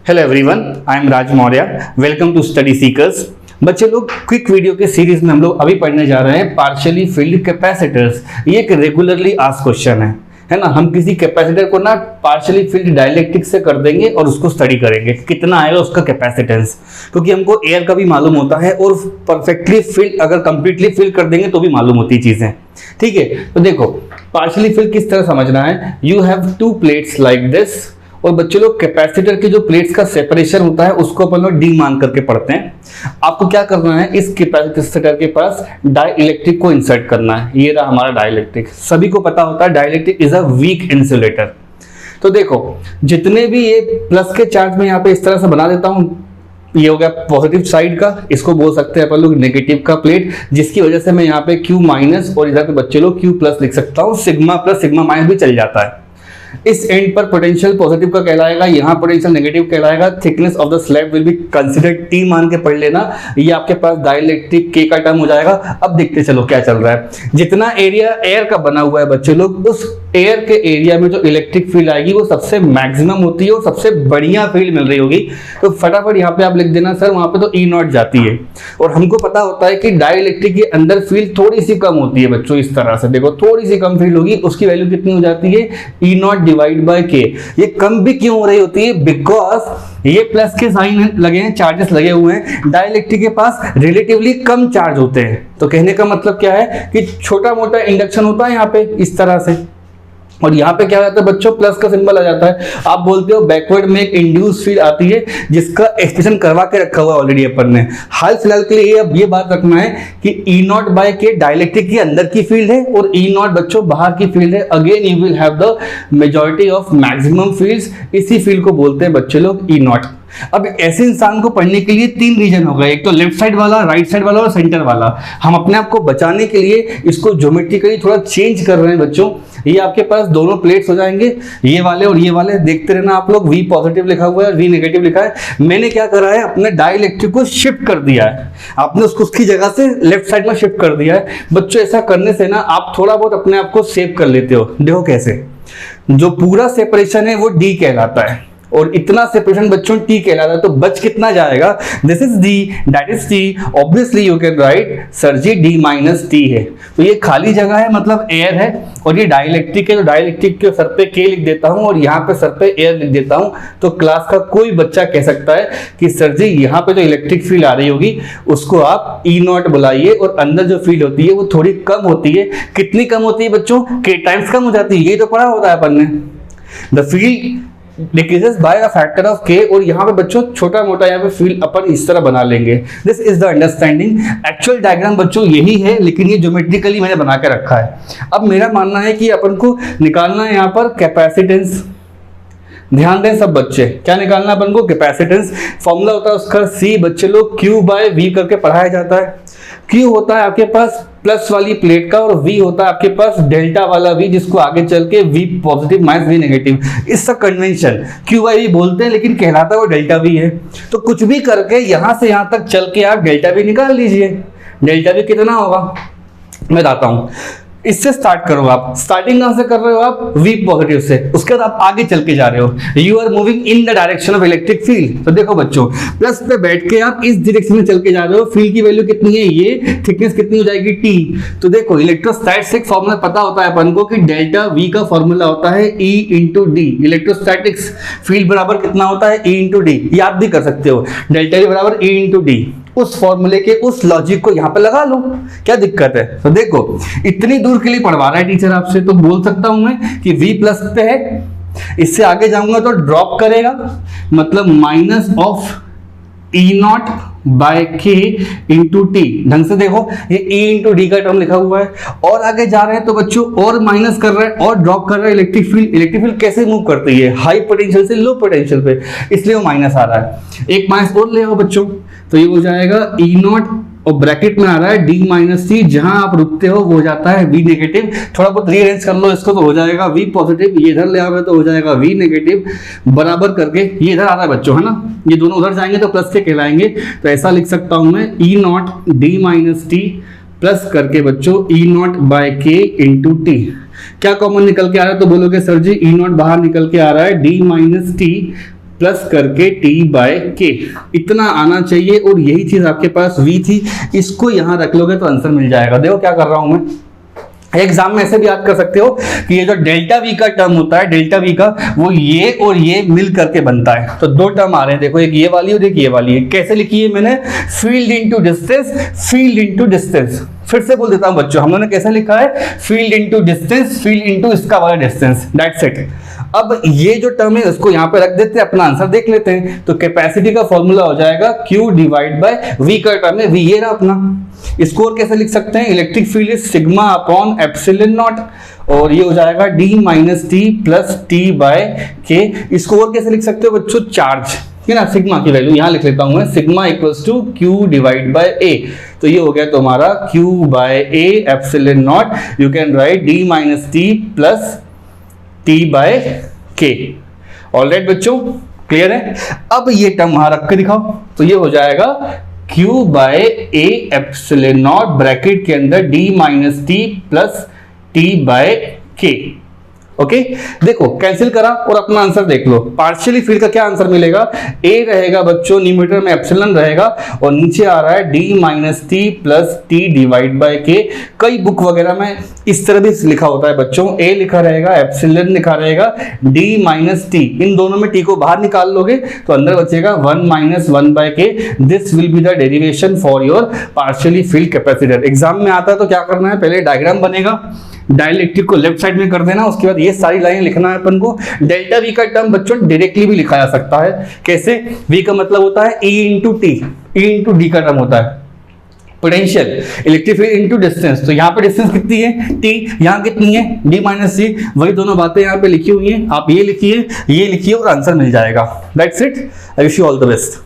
Hello everyone, I am Raj Maurya. Welcome to Study Seekers. बच्चे लोग, quick video के series में हम लोग अभी पढ़ने जा रहे हैं पार्शियली फील्ड कैपेसिटर्स। ये एक रेगुलरली आस्क्ड क्वेश्चन है ना। हम किसी कैपेसिटर को ना पार्शियली फील्ड डाइलेक्ट्रिक से कर देंगे और उसको स्टडी करेंगे कितना आएगा उसका कैपेसिटेंस, क्योंकि हमको एयर का भी मालूम होता है और परफेक्टली फील्ड अगर कंप्लीटली फिल कर देंगे तो भी मालूम होती चीजें। ठीक है, तो देखो पार्शियली फील्ड किस तरह समझना है। You have to plates like this, और बच्चे लोग कैपेसिटर के जो प्लेट्स का सेपरेशन होता है उसको अपन लोग डी मान करके पढ़ते हैं। आपको क्या करना है, इस कैपेसिटर के पास डाई इलेक्ट्रिक को इंसर्ट करना है। ये रहा हमारा डाई इलेक्ट्रिक। सभी को पता होता है dielectric is a weak insulator. तो देखो जितने भी ये प्लस के चार्ज में यहाँ पे इस तरह से बना देता हूँ, ये हो गया पॉजिटिव साइड का, इसको बोल सकते हैं अपन लोग नेगेटिव का प्लेट, जिसकी वजह से मैं यहाँ पे Q माइनस और इधर पे बच्चे लोग Q प्लस लिख सकता हूँ। सिग्मा प्लस सिग्मा माइनस भी चल जाता है। इस एंड पर पोटेंशियल पॉजिटिव का कहलाएगा, यहाँ पोटेंशियल नेगेटिव कहलाएगा। Thickness of the slab will be considered T मान के पढ़ लेना। ये आपके पास डाइलेक्ट्रिक K का टर्म हो जाएगा। अब देखते चलो क्या चल रहा है। जितना एरिया एयर का बना हुआ है बच्चे लोग, उस एयर के एरिया में जो इलेक्ट्रिक फील्ड आएगी वो सबसे मैक्सिमम होती है और सबसे बढ़िया फील्ड मिल रही होगी। तो फटाफट यहाँ पे आप लिख देना सर वहां पे तो E नॉट जाती है। और हमको पता होता है कि डाइलेक्ट्रिक के अंदर फील्ड थोड़ी सी कम होती है बच्चों। इस तरह से देखो थोड़ी सी कम फील्ड होगी, उसकी वैल्यू कितनी हो जाती है E not divide by K। ये कम भी क्यों हो रही होती है, बिकॉज ये प्लस के साइन लगे हैं, चार्जेस लगे हुए हैं। डाइलेक्ट्रिक के पास रिलेटिवली कम चार्ज होते हैं। तो कहने का मतलब क्या है कि छोटा मोटा इंडक्शन होता है यहाँ पे इस तरह से, और यहाँ पे क्या हो जाता है बच्चों, प्लस का सिंबल आ जाता है। आप बोलते हो बैकवर्ड में एक इंड्यूस फील्ड आती है जिसका एक्सप्रेशन करवा के रखा हुआ ऑलरेडी अपन ने। हाल फिलहाल के लिए अब ये बात रखना है कि E naught by K dielectric के अंदर की फील्ड है और E नॉट बच्चों बाहर की फील्ड है। Again you will have the majority of maximum fields. इसी फील्ड को बोलते हैं बच्चे लोग E नॉट। अब ऐसे इंसान को पढ़ने के लिए तीन रीजन हो गए, एक तो लेफ्ट साइड वाला, राइट साइड वाला और सेंटर वाला। हम अपने आप को बचाने के लिए इसको ज्योमेट्रिकली थोड़ा चेंज कर रहे हैं बच्चों। ये आपके पास दोनों प्लेट्स हो जाएंगे, ये वाले और ये वाले। देखते रहना आप लोग, V पॉजिटिव लिखा हुआ है, V नेगेटिव लिखा है। मैंने क्या करा है, अपने डाई इलेक्ट्रिक को शिफ्ट कर दिया है। आपने उसको उसकी जगह से लेफ्ट साइड में शिफ्ट कर दिया है। बच्चों ऐसा करने से ना आप थोड़ा बहुत अपने आप को सेव कर लेते हो। देखो कैसे, जो पूरा सेपरेशन है वो D कहलाता है और इतना सेपरेशन बच्चों T कहलाता है। तो बच कितना जाएगा, this is D, that is T। Obviously you can write sir ji D minus T है। तो ये खाली जगह है, मतलब एयर है, और ये डाइलेक्ट्रिक है। तो डाइलेक्ट्रिक के सर पे K लिख देता हूं और यहाँ पे सर पे एयर लिख देता हूं। तो क्लास का कोई बच्चा कह सकता है कि सर जी यहाँ पे जो इलेक्ट्रिक फील्ड आ रही होगी उसको आप E नॉट बुलाइए, और अंदर जो फील्ड होती है वो थोड़ी कम होती है। कितनी कम होती है बच्चों, K टाइम्स कम हो जाती है। ये तो पढ़ा होता है अपन ने, the field decreases by a factor of K। और यहाँ पे बच्चों छोटा मोटा यहाँ पे फील्ड अपन इस तरह बना लेंगे। This is the understanding. Actual diagram बच्चों यही है, लेकिन ये ज्योमेट्रिकली मैंने बना के रखा है। अब मेरा मानना है कि अपन को निकालना है यहाँ पर कैपेसिटेंस। ध्यान दें सब बच्चे, क्या निकालना है अपन को, कैपेसिटेंस। फॉर्मूला होता है उसका C बच्चे लोग Q बाय V करके पढ़ाया जाता है। Q होता है आपके पास प्लस वाली प्लेट का, और V होता है आपके पास डेल्टा वाला V, जिसको आगे चल के V positive minus V negative. इसका कन्वेंशन Q बाय V बोलते हैं, लेकिन कहलाता है वो डेल्टा V है। तो कुछ भी करके यहां से यहां तक चल के आप डेल्टा V निकाल लीजिए। डेल्टा V कितना होगा मैं बताता हूं। इससे स्टार्ट करो आप। स्टार्टिंग कहां से कर रहे हो आप, V पॉजिटिव से, उसके बाद आप आगे चल के जा रहे हो। You are moving in the direction of electric field. तो देखो बच्चों, प्लस पे बैठ के आप इस डायरेक्शन में चल के जा रहे हो। फील्ड की वैल्यू कितनी है, ये थिकनेस कितनी हो जाएगी T। तो देखो इलेक्ट्रोस्टैटिक्स फॉर्मूला पता होता है अपन को कि डेल्टा V का फॉर्मूला होता है E into D। Electrostatics field बराबर कितना होता है, E इंटू D। याद भी कर सकते हो, डेल्टा V बराबर E इंटू D। उस फॉर्मूले के उस लॉजिक को यहाँ पे लगा लो, क्या दिक्कत है। तो देखो इतनी दूर के लिए पढ़वा रहा है टीचर आपसे, तो बोल सकता हूं मैं कि V प्लस पे है, इससे आगे जाऊंगा तो ड्रॉप करेगा, मतलब minus of E naught by K into T। ढंग से देखो, ये E इंटू D का टर्म लिखा हुआ है। और आगे जा रहे हैं तो बच्चों और माइनस कर रहे हैं और ड्रॉप कर रहे हैं इलेक्ट्रिक फील्ड। इलेक्ट्रिक फील्ड कैसे मूव करती है, हाई पोटेंशियल से लो पोटेंशियल पे, इसलिए वो माइनस आ रहा है। एक माइनस और ले आओ बच्चों, तो ये हो जाएगा E नॉट और ब्रैकेट में आ रहा है D माइनस T। जहां आप रुकते हो वो हो जाता है V नेगेटिव। थोड़ा बहुत रीअरेंज कर लो इसको तो हो जाएगा V पॉजिटिव। ये इधर ले आओगे तो हो जाएगा V नेगेटिव, बराबर करके ये इधर आ रहा है बच्चों, है ना। ये दोनों उधर जाएंगे तो प्लस के कहलाएंगे। तो ऐसा लिख सकता हूं मैं E naught D minus T plus करके बच्चों E naught by K into T। क्या कॉमन निकल के आ रहा है, तो बोलोगे सर जी E नॉट बाहर निकल के आ रहा है D माइनस T प्लस करके टी बाय के, इतना आना चाहिए। और यही चीज आपके पास v थी, इसको यहां रख लोगे तो आंसर मिल जाएगा। देखो क्या कर रहा हूं मैं, एग्जाम में ऐसे भी याद कर सकते हो कि ये जो डेल्टा वी का टर्म होता है, डेल्टा वी का, वो ये और ये मिल करके बनता है। तो दो टर्म आ रहे हैं, देखो एक ये वाली और एक ये वाली है। कैसे लिखी है मैंने, field into distance, field into distance. फिर से बोल देता हूं बच्चों, हम लोगों ने कैसे लिखा है, field into distance, field into इसका वाला डिस्टेंस, दैट्स इट। अब ये जो टर्म है उसको यहाँ पे रख देते हैं, अपना आंसर देख लेते हैं। तो कैपेसिटी का फॉर्मूला हो जाएगा Q डिवाइड बाय V का टर्म है, V ये रहा अपना। इसको और कैसे लिख सकते हैं, electric field is sigma upon epsilon naught, और ये हो जाएगा D minus T plus T by K. इसको और कैसे लिख सकते हो बच्चों, चार्ज है ना, सिग्मा की वैल्यू यहाँ लिख लेता हूं मैं, sigma equals to Q divide by A। तो ये हो गया तुम्हारा Q बाय A epsilon naught, you can write D minus T plus T by K. Alright बच्चों, क्लियर है। अब ये टर्म वहां रख के दिखाओ, तो ये हो जाएगा Q बाय A एप्सिलॉन नॉट ब्रैकेट के अंदर D minus T plus T by K. Okay, देखो कैंसिल करा और अपना आंसर देख लो। पार्शियली फील्ड का क्या आंसर मिलेगा, A रहेगा बच्चों, न्यूमरेटर में एप्सिलॉन रहेगा और नीचे आ रहा है D minus T plus T divide by के। कई बुक वगैरह में इस तरह भी लिखा होता है बच्चों, A लिखा रहेगा, एप्सिलॉन लिखा रहेगा, D माइनस टी, इन दोनों में टी को बाहर निकाल लोगे तो अंदर बचेगा 1 माइनस 1 बाय के। This will be the derivation for your partially field capacitor. Exam में आता है तो क्या करना है, पहले डायग्राम बनेगा, डाइलेक्ट्रिक को लेफ्ट साइड में कर देना, उसके बाद ये सारी लाइनें लिखना है अपन को। डेल्टा वी का टर्म बच्चों डायरेक्टली भी लिखा जा सकता है। कैसे, वी का मतलब होता है E into T, E into D का टर्म होता है potential, electric field into distance. तो यहाँ पे डिस्टेंस कितनी है, टी, यहाँ कितनी है, डी माइनस सी। वही दोनों बातें यहाँ पे लिखी हुई हैं, आप ये लिखिए, ये लिखिए और आंसर मिल जाएगा। That's it, I wish you all the best.